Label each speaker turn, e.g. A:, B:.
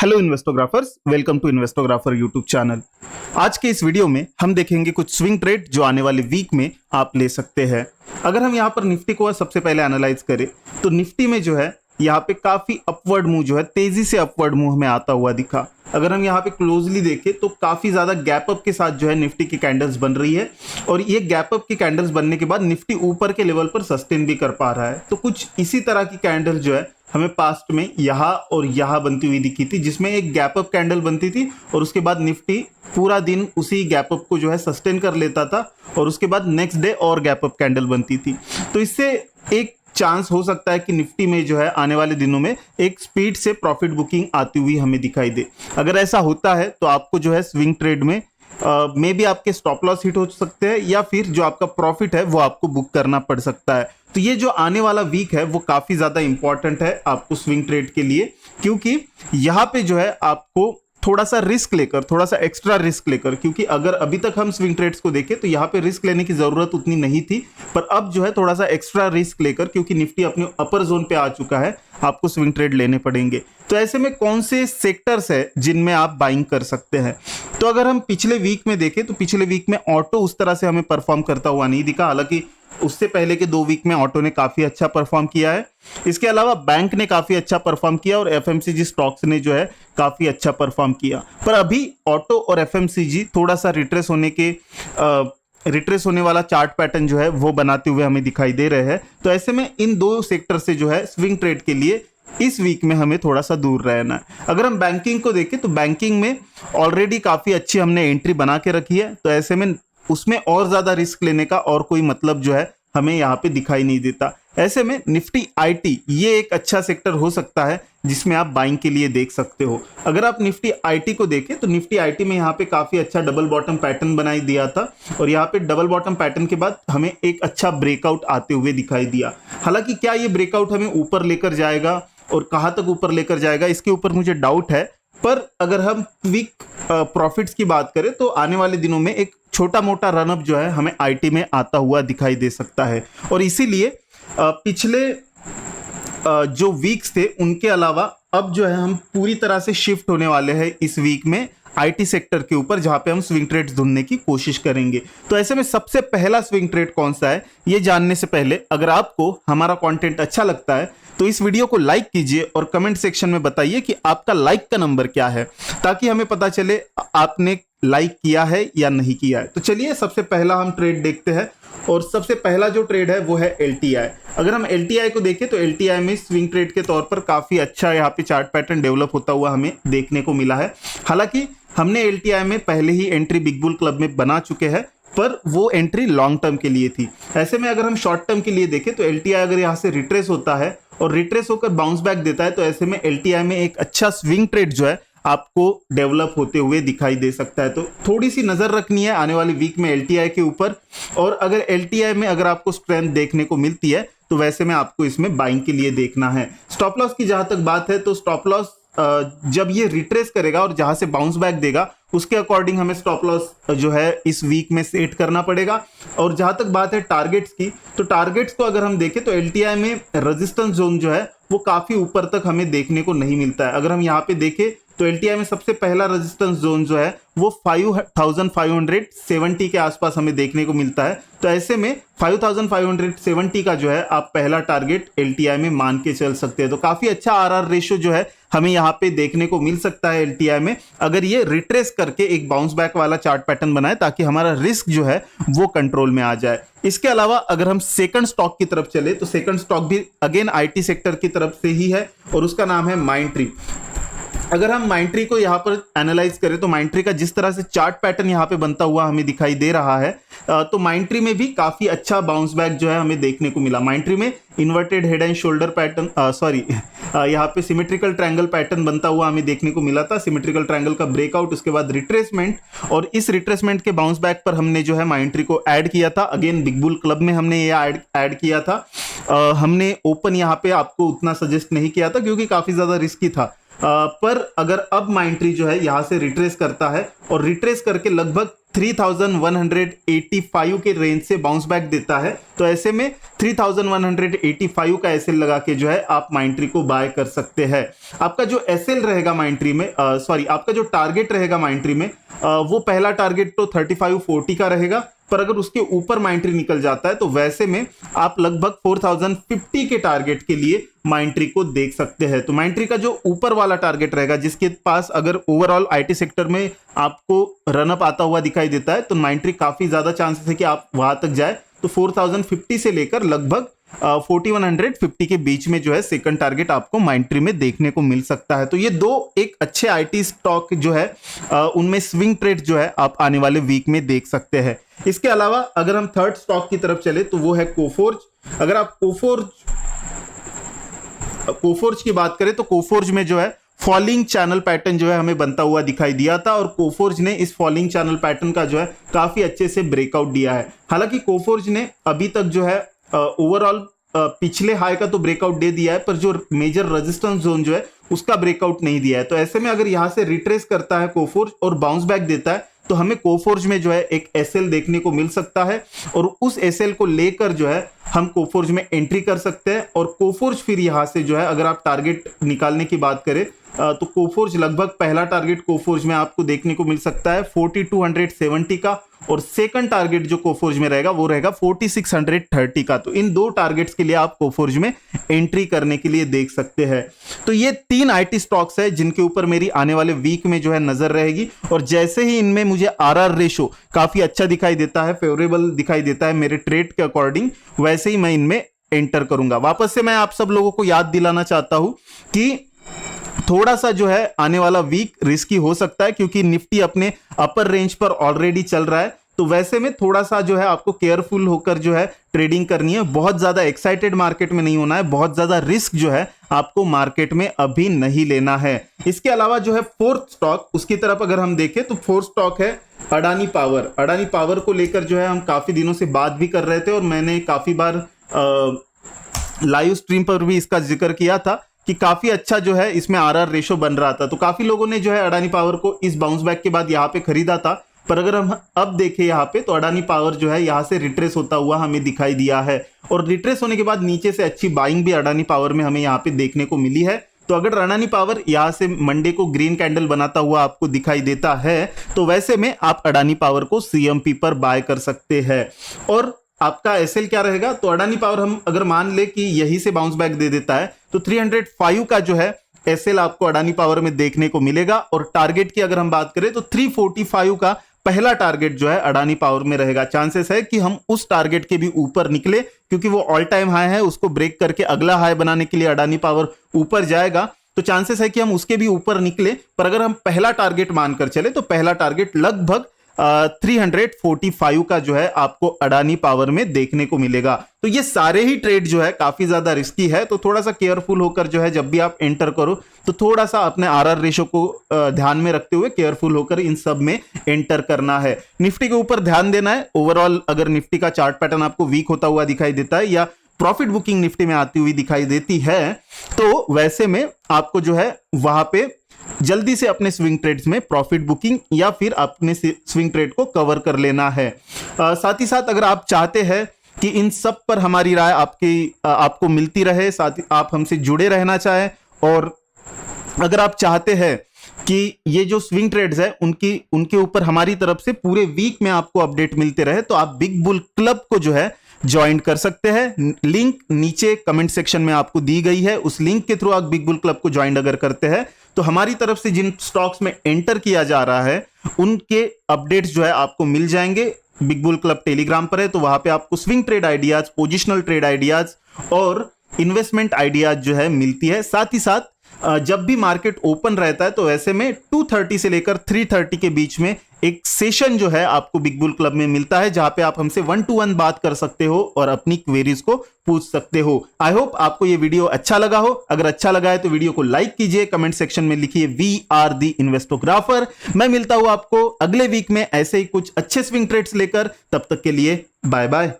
A: Hello investographers, welcome to investographer YouTube channel. आज के इस वीडियो में हम देखेंगे कुछ स्विंग ट्रेड जो आने वाले वीक में आप ले सकते हैं। अगर हम यहाँ पर निफ्टी को सबसे पहले एनालाइज करें तो निफ्टी में जो है यहाँ पे काफी अपवर्ड मूव जो है, तेजी से अपवर्ड मूव हमें आता हुआ दिखा। अगर हम यहाँ पे क्लोजली देखें तो काफी ज्यादा गैप अप के साथ जो है निफ्टी की कैंडल्स बन रही है और ये गैप अप की कैंडल्स बनने के बाद निफ्टी ऊपर के लेवल पर सस्टेन भी कर पा रहा है। तो कुछ इसी तरह की कैंडल जो है हमें पास्ट में यहाँ और यहाँ बनती हुई दिखी थी, जिसमें एक गैप अप कैंडल बनती थी और उसके बाद निफ्टी पूरा दिन उसी गैप अप को जो है सस्टेन कर लेता था और उसके बाद नेक्स्ट डे और गैप अप कैंडल बनती थी। तो इससे एक चांस हो सकता है कि निफ्टी में जो है आने वाले दिनों में एक स्पीड से प्रॉफिट बुकिंग आती हुई हमें दिखाई दे। अगर ऐसा होता है तो आपको जो है स्विंग ट्रेड में मे बी आपके स्टॉप लॉस हिट हो सकते हैं या फिर जो आपका प्रॉफिट है वो आपको बुक करना पड़ सकता है। तो ये जो आने वाला वीक है वो काफी ज्यादा इंपॉर्टेंट है आपको स्विंग ट्रेड के लिए, क्योंकि यहाँ पे जो है आपको थोड़ा सा रिस्क लेकर, थोड़ा सा एक्स्ट्रा रिस्क लेकर, क्योंकि अगर अभी तक हम स्विंग ट्रेड्स को देखें तो यहाँ पे रिस्क लेने की जरूरत उतनी नहीं थी, पर अब जो है थोड़ा सा एक्स्ट्रा रिस्क लेकर, क्योंकि निफ्टी अपने अपर जोन पे आ चुका है, आपको स्विंग ट्रेड लेने पड़ेंगे। तो ऐसे में कौन से सेक्टर्स है जिनमें आप बाइंग कर सकते हैं? तो अगर हम पिछले वीक में देखें तो पिछले वीक में ऑटो उस तरह से हमें परफॉर्म करता हुआ नहीं दिखा, हालांकि उससे पहले के 2 वीक में ऑटो ने काफी अच्छा परफॉर्म किया है। इसके अलावा बैंक ने काफी अच्छा परफॉर्म किया और एफएमसीजी स्टॉक्स ने जो है काफी अच्छा परफॉर्म किया। पर अभी ऑटो और एफएमसीजी थोड़ा सा रिट्रेस होने वाला चार्ट पैटर्न जो है वो बनाते हुए हमें दिखाई दे रहे हैं। तो ऐसे में इन 2 सेक्टर से जो है स्विंग ट्रेड के लिए इस वीक में हमें थोड़ा सा दूर रहना है। अगर हम बैंकिंग को देखें तो बैंकिंग में ऑलरेडी काफी अच्छी हमने एंट्री बना के रखी है, तो ऐसे में उसमें और ज्यादा रिस्क लेने का और कोई मतलब जो है हमें यहाँ पे दिखाई नहीं देता। ऐसे में निफ्टी आईटी ये एक अच्छा सेक्टर हो सकता है जिसमें आप बाइंग के लिए देख सकते हो। अगर आप निफ्टी आईटी को देखें तो निफ्टी आईटी में यहाँ पे काफी अच्छा डबल बॉटम पैटर्न बनाई दिया था और यहाँ पे डबल बॉटम पैटर्न के बाद हमें एक अच्छा ब्रेकआउट आते हुए दिखाई दिया। हालांकि क्या ये ब्रेकआउट हमें ऊपर लेकर जाएगा और कहाँ तक ऊपर लेकर जाएगा इसके ऊपर मुझे डाउट है, पर अगर हम क्विक प्रॉफिट्स की बात करें तो आने वाले दिनों में एक छोटा मोटा रनअप जो है हमें आईटी में आता हुआ दिखाई दे सकता है। और इसीलिए पिछले जो वीक्स थे उनके अलावा अब जो है हम पूरी तरह से शिफ्ट होने वाले हैं इस वीक में आईटी सेक्टर के ऊपर, जहां पे हम स्विंग ट्रेड्स ढूंढने की कोशिश करेंगे। तो ऐसे में सबसे पहला स्विंग ट्रेड कौन सा है ये जानने से पहले अगर आपको हमारा कंटेंट अच्छा लगता है तो इस वीडियो को लाइक कीजिए और कमेंट सेक्शन में बताइए कि आपका लाइक का नंबर क्या है, ताकि हमें पता चले आपने लाइक किया है या नहीं किया है। तो चलिए सबसे पहला हम ट्रेड देखते हैं और सबसे पहला जो ट्रेड है वो है एलटीआई। अगर हम एलटीआई को देखें तो एलटीआई में स्विंग ट्रेड के तौर पर काफी अच्छा यहाँ पे चार्ट पैटर्न डेवलप होता हुआ हमें देखने को मिला है। हालांकि हमने एलटीआई में पहले ही एंट्री बिग बुल क्लब में बना चुके हैं, पर वो एंट्री लॉन्ग टर्म के लिए थी। ऐसे में अगर हम शॉर्ट टर्म के लिए देखें तो एलटीआई अगर यहाँ से रिट्रेस होता है और रिट्रेस होकर बाउंस बैक देता है तो ऐसे में एलटीआई में एक अच्छा स्विंग ट्रेड जो है आपको डेवलप होते हुए दिखाई दे सकता है। तो थोड़ी सी नजर रखनी है आने वाली वीक में एलटीआई के ऊपर, और अगर एलटीआई में अगर आपको स्ट्रेंथ देखने को मिलती है तो वैसे में आपको इसमें बाइंग के लिए देखना है। स्टॉप लॉस की जहां तक बात है तो स्टॉप लॉस जब ये रिट्रेस करेगा और जहां से बाउंस बैक देगा उसके अकॉर्डिंग हमें स्टॉप लॉस जो है इस वीक में सेट करना पड़ेगा। और जहां तक बात है टारगेट्स की, तो टारगेट्स को अगर हम देखें तो एलटीआई में रेजिस्टेंस जोन जो है वो काफी ऊपर तक हमें देखने को नहीं मिलता है। अगर हम यहाँ पे देखें तो एलटीआई में सबसे पहला रेजिस्टेंस जोन जो है वो 5570 के आसपास हमें देखने को मिलता है। तो ऐसे में 5570 का जो है आप पहला टारगेट एलटीआई में मान के चल सकते हैं। तो काफी अच्छा आरआर रेशियो जो है हमें यहाँ पे देखने को मिल सकता है एलटीआई में, अगर ये रिट्रेस करके एक बाउंस बैक वाला चार्ट पैटर्न बनाए ताकि हमारा रिस्क जो है वो कंट्रोल में आ जाए। इसके अलावा अगर हम सेकंड स्टॉक की तरफ चले तो सेकंड स्टॉक भी अगेन आईटी सेक्टर की तरफ से ही है और उसका नाम है माइंडट्री। अगर हम माइंडट्री को यहाँ पर एनालाइज करें तो माइंडट्री का जिस तरह से चार्ट पैटर्न यहाँ पे बनता हुआ हमें दिखाई दे रहा है, तो माइंडट्री में भी काफी अच्छा बाउंस बैक जो है हमें देखने को मिला। माइंडट्री में inverted head and shoulder pattern, यहाँ पे सिमेट्रिकल ट्रायंगल पैटर्न बनता हुआ हमें देखने को मिला था। सिमेट्रिकल ट्रायंगल का ब्रेकआउट, उसके बाद रिट्रेसमेंट, और इस रिट्रेसमेंट के बाउंस बैक पर हमने जो है माइंडट्री को ऐड किया था। अगेन बिग बुल क्लब में हमने ये ऐड किया था। हमने ओपन यहाँ पे आपको उतना सजेस्ट नहीं किया था क्योंकि काफी ज्यादा रिस्की था। पर अगर अब माइंडट्री जो है यहाँ से रिट्रेस करता है और रिट्रेस करके लगभग 3185 के रेंज से बाउंस बैक देता है, तो ऐसे में 3185 का एसएल लगा के जो है आप माइंट्री को बाय कर सकते हैं। आपका जो एसएल रहेगा माइंट्री में, आपका जो टारगेट रहेगा माइंट्री में, वो पहला टारगेट तो 3540 का रहेगा, पर अगर उसके ऊपर माइंट्री निकल जाता है तो वैसे में आप लगभग 4050 के टारगेट के लिए माइंट्री को देख सकते हैं। तो माइंट्री का जो ऊपर वाला टारगेट रहेगा, जिसके पास अगर ओवरऑल आईटी सेक्टर में आपको रनअप आता हुआ दिखाई देता है, तो माइंट्री काफी ज्यादा चांसेस है कि आप वहां तक जाए। तो 4050 से लेकर लगभग 4150 के बीच में जो है सेकंड टारगेट आपको माइंट्री में देखने को मिल सकता है। तो ये दो एक अच्छे आईटी स्टॉक जो है उनमें स्विंग ट्रेड जो है आप आने वाले वीक में देख सकते हैं। इसके अलावा अगर हम थर्ड स्टॉक की तरफ चले तो वो है कोफोर्ज। अगर आप कोफोर्ज की बात करें तो कोफोर्ज में जो है फॉलिंग चैनल पैटर्न जो है हमें बनता हुआ दिखाई दिया था, और कोफोर्ज ने इस फॉलिंग चैनल पैटर्न का जो है काफी अच्छे से ब्रेकआउट दिया है। हालांकि कोफोर्ज ने अभी तक जो है ओवरऑल पिछले हाई का तो ब्रेकआउट दे दिया है, पर जो मेजर रेजिस्टेंस जोन जो है उसका ब्रेकआउट नहीं दिया है। तो ऐसे में अगर यहां से रिट्रेस करता है कोफोर्ज और बाउंस बैक देता है, तो हमें कोफोर्ज में जो है एक एसएल देखने को मिल सकता है, और उस एसएल को लेकर जो है हम कोफोर्ज में एंट्री कर सकते हैं। और कोफोर्ज फिर यहां से जो है अगर आप टारगेट निकालने की बात करें तो कोफोर्ज लगभग पहला टारगेट कोफोर्ज में आपको देखने को मिल सकता है 4270 का, और सेकंड टारगेट जो कोफोर्ज में रहेगा वो रहेगा 4630 का। तो इन दो टारगेट्स के लिए आप कोफोर्ज में एंट्री करने के लिए देख सकते हैं। तो ये 3 आईटी स्टॉक्स है जिनके ऊपर मेरी आने वाले वीक में जो है नजर रहेगी, और जैसे ही इनमें मुझे आरआर रेशो काफी अच्छा दिखाई देता है, फेवरेबल दिखाई देता है मेरे ट्रेड के अकॉर्डिंग, वैसे ही मैं इनमें एंटर करूंगा। वापस से मैं आप सब लोगों को याद दिलाना चाहता हूं कि थोड़ा सा जो है आने वाला वीक रिस्की हो सकता है, क्योंकि निफ्टी अपने अपर रेंज पर ऑलरेडी चल रहा है। तो वैसे में थोड़ा सा जो है आपको केयरफुल होकर जो है ट्रेडिंग करनी है। बहुत ज्यादा एक्साइटेड मार्केट में नहीं होना है, बहुत ज्यादा रिस्क जो है आपको मार्केट में अभी नहीं लेना है। इसके अलावा जो है फोर्थ स्टॉक, उसकी तरफ अगर हम देखें तो फोर्थ स्टॉक है अडानी पावर। अडानी पावर को लेकर जो है हम काफी दिनों से बात भी कर रहे थे, और मैंने काफी बार लाइव स्ट्रीम पर भी इसका जिक्र किया था कि काफी अच्छा जो है इसमें आरआर रेशो बन रहा था। तो काफी लोगों ने जो है अडानी पावर को इस बाउंस बैक के बाद यहाँ पे खरीदा था, पर अगर हम अब देखें यहाँ पे तो अडानी पावर जो है यहाँ से रिट्रेस होता हुआ हमें दिखाई दिया है, और रिट्रेस होने के बाद नीचे से अच्छी बाइंग भी अडानी पावर में हमें यहाँ पे देखने को मिली है। तो अगर अडानी पावर यहाँ से मंडे को ग्रीन कैंडल बनाता हुआ आपको दिखाई देता है, तो वैसे में आप अडानी पावर को सीएमपी पर बाय कर सकते हैं। और आपका एसएल क्या रहेगा, तो अडानी पावर हम अगर मान ले कि यही से बाउंस बैक दे देता है, तो 305 का जो है एसएल आपको अडानी पावर में देखने को मिलेगा। और टारगेट की अगर हम बात करें तो 345 का पहला टारगेट जो है अडानी पावर में रहेगा। चांसेस है कि हम उस टारगेट के भी ऊपर निकले, क्योंकि वो ऑल टाइम हाई है, उसको ब्रेक करके अगला हाई बनाने के लिए अडानी पावर ऊपर जाएगा। तो चांसेस है कि हम उसके भी ऊपर निकले, पर अगर हम पहला टारगेट मानकर चले तो पहला टारगेट लगभग 345 का जो है आपको अडानी पावर में देखने को मिलेगा। तो ये सारे ही ट्रेड जो है काफी ज्यादा रिस्की है, तो थोड़ा सा केयरफुल होकर जो है जब भी आप एंटर करो तो थोड़ा सा अपने आरआर रेशो को ध्यान में रखते हुए केयरफुल होकर इन सब में एंटर करना है। निफ्टी के ऊपर ध्यान देना है। ओवरऑल अगर निफ्टी का चार्ट पैटर्न आपको वीक होता हुआ दिखाई देता है, या प्रॉफिट बुकिंग निफ्टी में आती हुई दिखाई देती है, तो वैसे में आपको जो है वहां पे जल्दी से अपने स्विंग ट्रेड्स में प्रॉफिट बुकिंग या फिर अपने स्विंग ट्रेड को कवर कर लेना है। साथ ही साथ अगर आप चाहते हैं कि इन सब पर हमारी राय आपको मिलती रहे, साथ ही आप हमसे जुड़े रहना चाहें, और अगर आप चाहते हैं कि ये जो स्विंग ट्रेड्स है उनके ऊपर हमारी तरफ से पूरे वीक में आपको अपडेट मिलते रहे, तो आप बिग बुल क्लब को जो है ज्वाइन कर सकते हैं। लिंक नीचे कमेंट सेक्शन में आपको दी गई है। उस लिंक के थ्रू आप बिग बुल क्लब को ज्वाइन अगर करते हैं तो हमारी तरफ से जिन स्टॉक्स में एंटर किया जा रहा है उनके अपडेट्स जो है आपको मिल जाएंगे। बिग बुल क्लब टेलीग्राम पर है, तो वहां पे आपको swing trade ideas, positional trade ideas और इन्वेस्टमेंट आइडियाज जो है मिलती है। साथ ही साथ जब भी मार्केट ओपन रहता है तो ऐसे में 2:30 से लेकर 3:30 के बीच में एक सेशन जो है आपको बिग बुल क्लब में मिलता है, जहां पे आप हमसे 1-to-1 बात कर सकते हो और अपनी क्वेरीज को पूछ सकते हो। आई होप आपको ये वीडियो अच्छा लगा हो। अगर अच्छा लगा है तो वीडियो को लाइक कीजिए, कमेंट सेक्शन में लिखिए वी आर दी इन्वेस्टोग्राफर। मैं मिलता हूं आपको अगले वीक में ऐसे ही कुछ अच्छे स्विंग ट्रेड्स लेकर। तब तक के लिए बाय बाय।